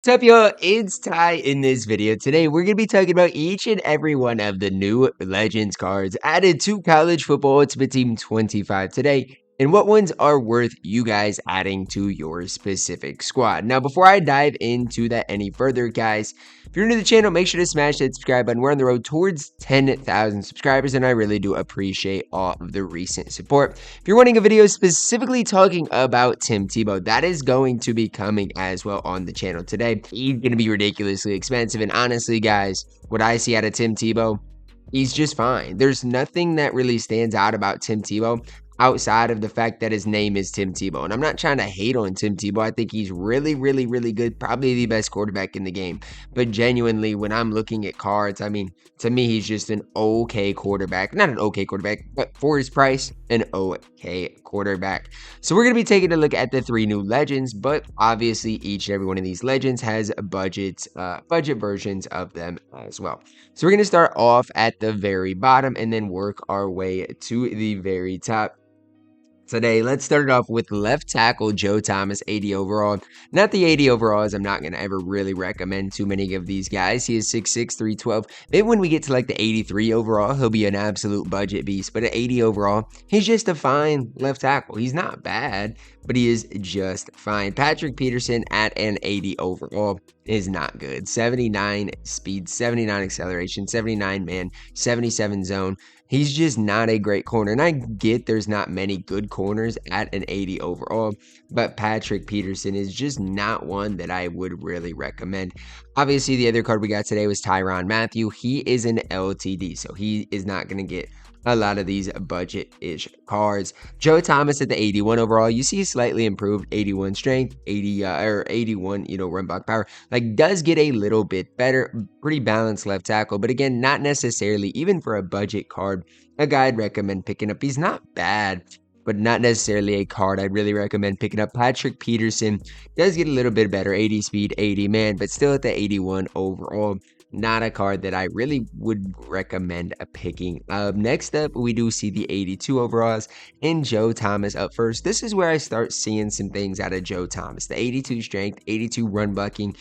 What's up, y'all? It's Ty. In this video today, we're going to be talking about each and every one of the new Legends cards added to College Football Ultimate Team 25 today, and what ones are worth you guys adding to your specific squad. Now, before I dive into that any further, guys, if you're new to the channel, make sure to smash that subscribe button. We're on the road towards 10,000 subscribers, and I really do appreciate all of the recent support. If you're wanting a video specifically talking about Tim Tebow, that is going to be coming as well on the channel today. He's going to be ridiculously expensive, and honestly, guys, what I see out of Tim Tebow, he's just fine. There's nothing that really stands out about Tim Tebow outside of the fact that his name is Tim Tebow. And I'm not trying to hate on Tim Tebow. I think he's really, really, really good. Probably the best quarterback in the game. But genuinely, when I'm looking at cards, I mean, to me, he's just an okay quarterback. Not an okay quarterback, but for his price, an okay quarterback. So we're going to be taking a look at the three new legends, but obviously each and every one of these legends has budget versions of them as well. So we're going to start off at the very bottom and then work our way to the very top. Today, let's start it off with left tackle Joe Thomas, 80 overall. Not the 80 overall, as I'm not going to ever really recommend too many of these guys. He is 6'6", 312. Maybe when we get to like the 83 overall, he'll be an absolute budget beast. But at 80 overall, he's just a fine left tackle. He's not bad, but he is just fine. Patrick Peterson at an 80 overall is not good. 79 speed, 79 acceleration, 79 man, 77 zone. He's just not a great corner. And I get there's not many good corners at an 80 overall, but Patrick Peterson is just not one that I would really recommend. Obviously, the other card we got today was Tyrann Mathieu. He is an LTD, so he is not going to get a lot of these budget-ish cards. Joe Thomas at the 81 overall, you see slightly improved 81 strength, 81, run block power. Like, does get a little bit better, pretty balanced left tackle, but again, not necessarily, even for a budget card, a guy I'd recommend picking up. He's not bad, but not necessarily a card I'd really recommend picking up. Patrick Peterson does get a little bit better, 80 speed, 80 man, but still at the 81 overall. Not a card that I really would recommend picking up. Next up, we do see the 82 overalls and Joe Thomas up first. This is where I start seeing some things out of Joe Thomas. The 82 strength, 82 run blocking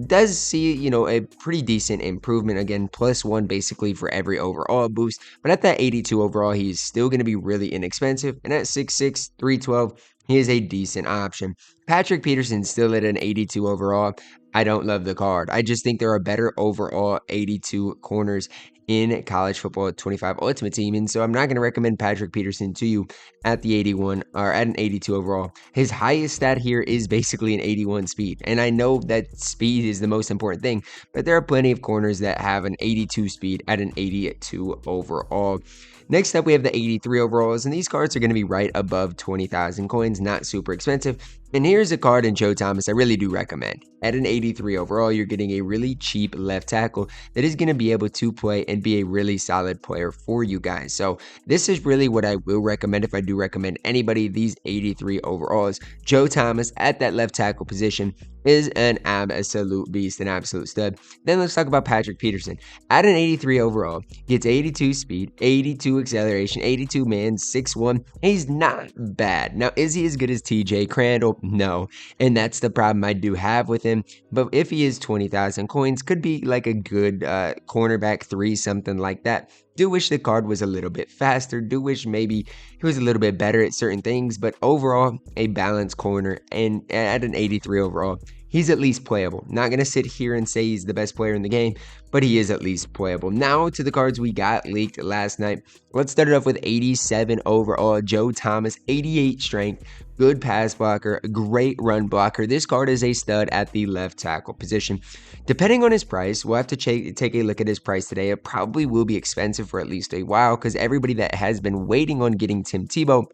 does see, a pretty decent improvement. Again, +1 basically for every overall boost. But at that 82 overall, he's still going to be really inexpensive. And at 6'6", 312, he is a decent option. Patrick Peterson still at an 82 overall. I don't love the card. I just think there are better overall 82 corners in College Football 25 Ultimate Team, and so I'm not going to recommend Patrick Peterson to you at the 81 or at an 82 overall. His highest stat here is basically an 81 speed, and I know that speed is the most important thing, but there are plenty of corners that have an 82 speed at an 82 overall. Next up, we have the 83 overalls, and these cards are going to be right above 20,000 coins, not super expensive. And here's a card in Joe Thomas I really do recommend. At an 83 overall, you're getting a really cheap left tackle that is going to be able to play and be a really solid player for you guys. So this is really what I will recommend if I do recommend anybody. These 83 overalls, Joe Thomas at that left tackle position is an absolute beast, an absolute stud. Then let's talk about Patrick Peterson. At an 83 overall, gets 82 speed, 82 acceleration, 82 man, 6'1". He's not bad. Now, is he as good as TJ Crandall? No. And that's the problem I do have with him. But if he is 20,000 coins, could be like a good cornerback 3, something like that. Do wish the card was a little bit faster. Do wish maybe he was a little bit better at certain things. But overall, a balanced corner. And at an 83 overall, he's at least playable. Not going to sit here and say he's the best player in the game, but he is at least playable. Now to the cards we got leaked last night. Let's start it off with 87 overall, Joe Thomas, 88 strength, good pass blocker, great run blocker. This card is a stud at the left tackle position. Depending on his price, we'll have to take a look at his price today. It probably will be expensive for at least a while because everybody that has been waiting on getting Tim Tebow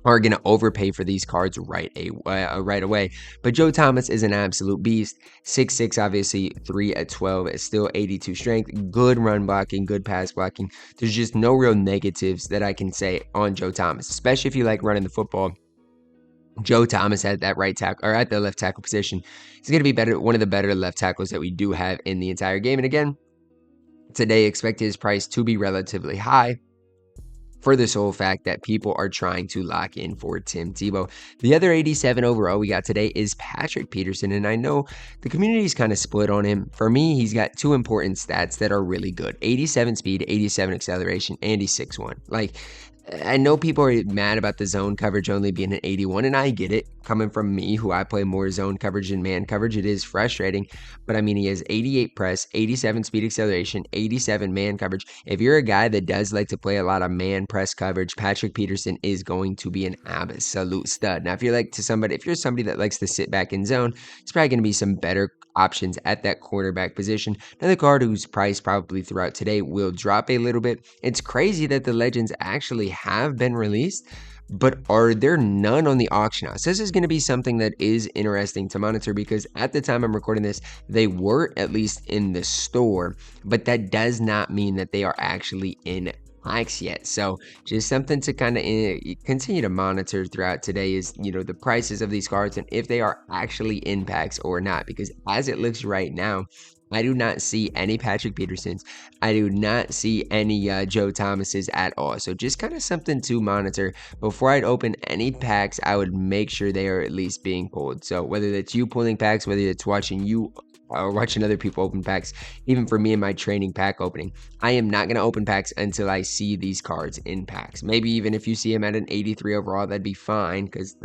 are going to overpay for these cards right away. But Joe Thomas is an absolute beast. 6'6", obviously, 3 at 12, is still 82 strength, good run blocking, good pass blocking. There's just no real negatives that I can say on Joe Thomas, especially if you like running the football. Joe Thomas at that right tackle or at the left tackle position is going to be one of the better left tackles that we do have in the entire game. And again, today expect his price to be relatively high. for the sole fact that people are trying to lock in for Tim Tebow. The other 87 overall we got today is Patrick Peterson, and I know the community is kind of split on him. For me, he's got two important stats that are really good: 87 speed, 87 acceleration, and he's 6'1". Like, I know people are mad about the zone coverage only being an 81, and I get it. Coming from me, who I play more zone coverage than man coverage, it is frustrating. But I mean, he has 88 press, 87 speed acceleration, 87 man coverage. If you're a guy that does like to play a lot of man press coverage, Patrick Peterson is going to be an absolute stud. Now, if you're somebody that likes to sit back in zone, it's probably going to be some better options at that quarterback position. Another card whose price probably throughout today will drop a little bit. It's crazy that the legends actually have been released, but are there none on the auction house? This is going to be something that is interesting to monitor, because at the time I'm recording this, they were at least in the store, but that does not mean that they are actually in packs yet. So just something to kind of continue to monitor throughout today is, the prices of these cards and if they are actually in packs or not, because as it looks right now, I do not see any Patrick Petersons. I do not see any Joe Thomases at all. So just kind of something to monitor. Before I'd open any packs, I would make sure they are at least being pulled. So whether that's you pulling packs, whether it's watching you or watching other people open packs, even for me in my training pack opening, I am not going to open packs until I see these cards in packs. Maybe even if you see him at an 83 overall, that'd be fine, because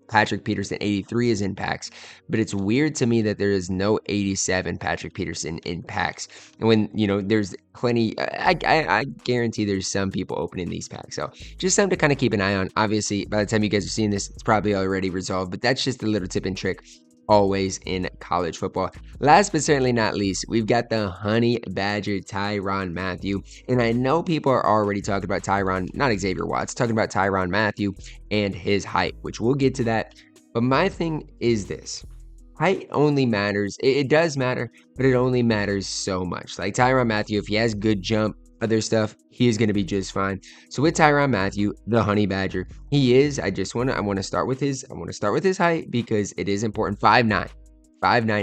Patrick Peterson 83 is in packs, but it's weird to me that there is no 87 Patrick Peterson in packs. And when, there's plenty, I guarantee there's some people opening these packs. So just something to kind of keep an eye on. Obviously, by the time you guys are seeing this, it's probably already resolved, but that's just a little tip and trick always in college football. Last but certainly not least, we've got the Honey Badger Tyrann Mathieu. And I know people are already talking about not Xavier Watts, talking about Tyrann Mathieu and his height, which we'll get to that. But my thing is this. Height only matters. It does matter, but it only matters so much. Like Tyrann Mathieu, if he has good jump, other stuff, he is going to be just fine. So with Tyrann Mathieu, the Honey Badger, I want to start with his height, because it is important. 5'9",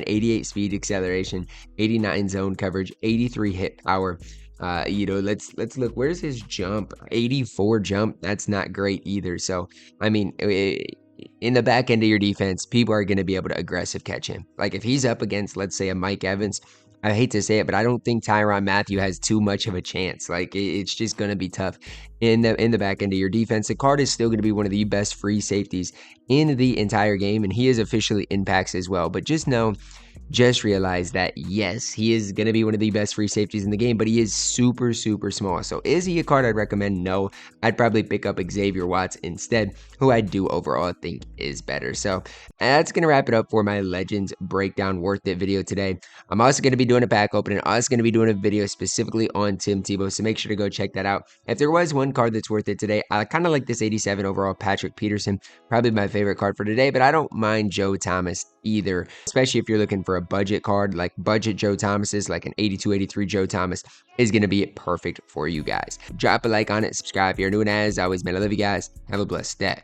88 speed acceleration, 89 zone coverage, 83 hit power. Let's look. Where's his jump? 84 jump. That's not great either. So, I mean, in the back end of your defense, people are going to be able to aggressive catch him. Like if he's up against, let's say, a Mike Evans, I hate to say it, but I don't think Tyrann Mathieu has too much of a chance. Like it's just going to be tough in the back end of your defense. The card is still going to be one of the best free safeties in the entire game, and he is officially in packs as well. But just realize that, yes, he is going to be one of the best free safeties in the game, but he is super, super small. So is he a card I'd recommend? No. I'd probably pick up Xavier Watts instead, who I do overall think is better. So that's going to wrap it up for my Legends Breakdown Worth It video today. I'm also going to be doing a pack opening. I'm also going to be doing a video specifically on Tim Tebow, so make sure to go check that out. If there was one card that's worth it today, I kind of like this 87 overall Patrick Peterson, probably my favorite card for today, but I don't mind Joe Thomas either, especially if you're looking for a budget card. Like budget Joe Thomas's, like an 82, 83 Joe Thomas is going to be perfect for you guys. Drop a like on it, subscribe if you're new, and as always, man, I love you guys. Have a blessed day.